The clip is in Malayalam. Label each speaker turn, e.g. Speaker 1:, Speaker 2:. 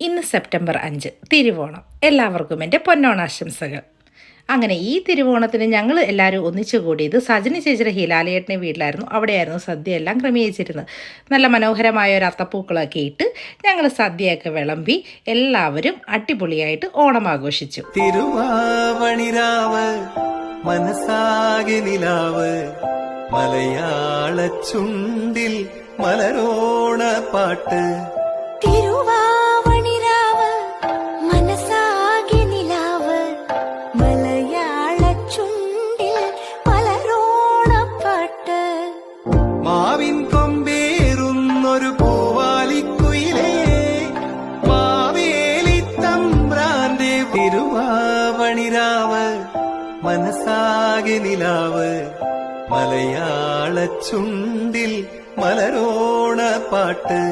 Speaker 1: ഇന്ന് സെപ്റ്റംബർ 5 തിരുവോണം. എല്ലാവർക്കും എൻ്റെ പൊന്നോണാശംസകൾ. അങ്ങനെ ഈ തിരുവോണത്തിന് ഞങ്ങൾ എല്ലാവരും ഒന്നിച്ചു കൂടിയത് സജനി ചേച്ചിയുടെ ഹിലാലയേട്ടനെ വീട്ടിലായിരുന്നു. അവിടെയായിരുന്നു സദ്യ എല്ലാം ക്രമീകരിച്ചിരുന്നത്. നല്ല മനോഹരമായ ഒരു അത്തപ്പൂക്കളൊക്കെ ഇട്ട് ഞങ്ങൾ സദ്യയൊക്കെ വിളമ്പി എല്ലാവരും അടിപൊളിയായിട്ട് ഓണം ആഘോഷിച്ചു.
Speaker 2: തിരുവാവണിരാവ് മനസാകെ നിലാവ് മലയാള ചുണ്ടിൽ മലരോണ പാട്ട്. മാവിൻ കൊമ്പേറുന്നൊരു പൂവാലിക്കുയിലേ മാവേലി തമ്പ്രാന്റെ തിരുവാവണിരാവ് മനസാകെ നിലാവ് മലയാള ചുണ്ടിൽ മലരോണ പാട്ട്.